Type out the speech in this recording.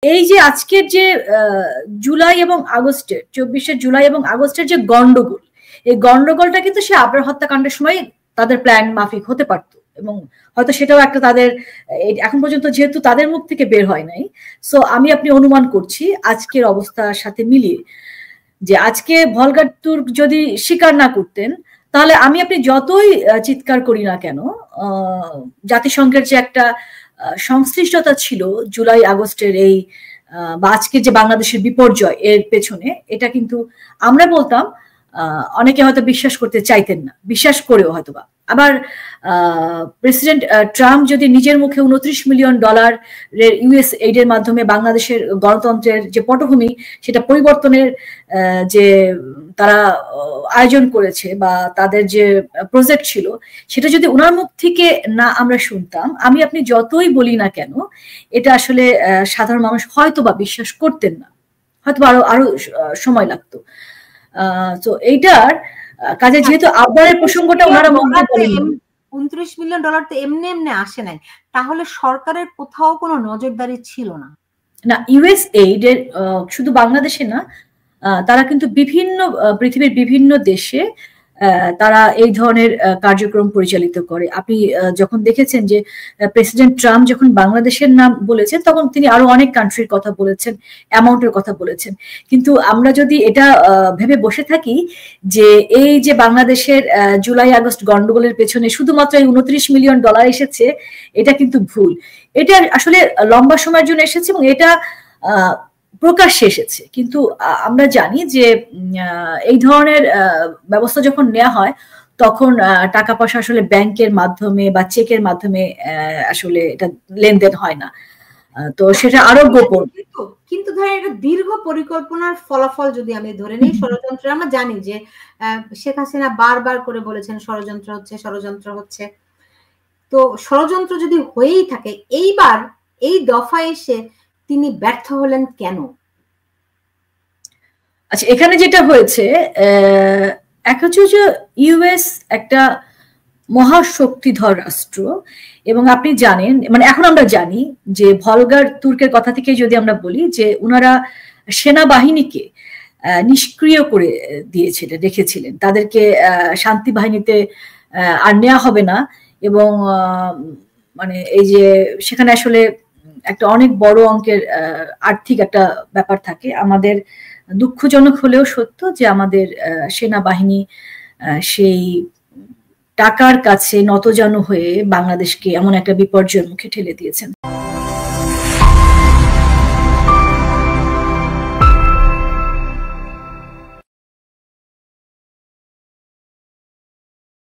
এই যে আজকের যে জুলাই এবং আগস্টের 24শে জুলাই এবং আগস্টের যে গন্ডগোল, এই গন্ডগোলটা কিন্তু সে আবরার হত্যাকাণ্ডের সময় তাদের প্ল্যান মাফিক হতে পারত, এবং হয়তো সেটাও একটা তাদের এখন পর্যন্ত যেহেতু তাদের মুখ থেকে বের হয় নাই, সো আমি আপনি অনুমান করছি আজকের অবস্থার সাথে মিলিয়ে যে আজকে ভলগার তুর্ক যদি স্বীকার না করতেন, তাহলে আমি আপনি যতই চিৎকার করি না কেন, জাতিসংঘের যে একটা সংশ্লিষ্টতা ছিল জুলাই আগস্টের এই বা আজকের যে বাংলাদেশের বিপর্যয় এর পেছনে, এটা কিন্তু আমরা বলতাম, অনেকে হয়তো বিশ্বাস করতে চাইতেন না, বিশ্বাস করেও হয়তোবা। আবার প্রেসিডেন্ট ট্রাম্প যদি নিজের মুখে $29 মিলিয়ন ইউএস এইডের মাধ্যমে বাংলাদেশের গণতন্ত্রের যে পটভূমি সেটা পরিবর্তনের যে তারা আয়োজন করেছে বা তাদের যে প্রজেক্ট ছিল, সেটা যদি ওনার মুখ থেকে না আমরা শুনতাম, আমি আপনি যতই বলি না কেন, এটা আসলে সাধারণ মানুষ হয়তো বা বিশ্বাস করতেন না, হয়তো আরো আরো সময় লাগতো। তো এইটার কাজে যেহেতু আবরারের প্রসঙ্গটা ওনারা $29 মিলিয়ন তো এমনি এমনি আসে নাই, তাহলে সরকারের কোথাও কোনো নজরদারি ছিল না? না, ইউএস এইডের শুধু বাংলাদেশে না, তারা কিন্তু বিভিন্ন পৃথিবীর বিভিন্ন দেশে তারা এই ধরনের কার্যক্রম পরিচালিত করে। আপনি যখন দেখেছেন যে প্রেসিডেন্ট ট্রাম্প যখন বাংলাদেশের নাম বলেছেন, তখন তিনি আরো অনেক কান্ট্রির কথা বলেছেন, অ্যামাউন্টের কথা বলেছেন। কিন্তু আমরা যদি এটা ভেবে বসে থাকি যে এই যে বাংলাদেশের জুলাই আগস্ট গন্ডগোলের পেছনে শুধুমাত্র এই $29 মিলিয়ন এসেছে, এটা কিন্তু ভুল। এটা আসলে লম্বা সময়ের জন্য এসেছে এবং এটা প্রকাশ্যে এসেছে। কিন্তু আমরা জানি যে এই ধরনের ব্যবস্থা যখন নেওয়া হয়, তখন টাকা পয়সা আসলে ব্যাংকের মাধ্যমে বা চেকের মাধ্যমে আসলে এটা লেনদেন হয় না, তো সেটা আরো গোপন। কিন্তু ধরেন একটা দীর্ঘ পরিকল্পনার ফলাফল যদি আমি ধরে নিই, ষড়যন্ত্র, আমরা জানি যে শেখ হাসিনা বারবার করে বলেছেন ষড়যন্ত্র হচ্ছে, ষড়যন্ত্র হচ্ছে। তো ষড়যন্ত্র যদি হয়েই থাকে, এইবার এই দফায় এসে তিনি ব্যর্থ হলেন কেন? আচ্ছা, এখানে যেটা হয়েছে, এক হচ্ছে যে ইউএস একটা মহাশক্তিধর রাষ্ট্র, এবং আপনি জানেন, মানে এখন আমরা জানি যে ভলগার তুর্কের কথা থেকে যদি আমরা বলি যে ওনারা সেনাবাহিনীকে নিষ্ক্রিয় করে দিয়েছিলেন, রেখেছিলেন, তাদেরকে শান্তি বাহিনীতে আর নেওয়া হবে না, এবং মানে এই যে সেখানে আসলে একটা অনেক বড় অঙ্কের আর্থিক একটা ব্যাপার থাকে। আমাদের দুঃখজনক হলেও সত্য যে আমাদের সেনাবাহিনী সেই টাকার কাছে নতজানু হয়ে বাংলাদেশকে এমন একটা বিপর্যয়ের মুখে ঠেলে দিয়েছেন।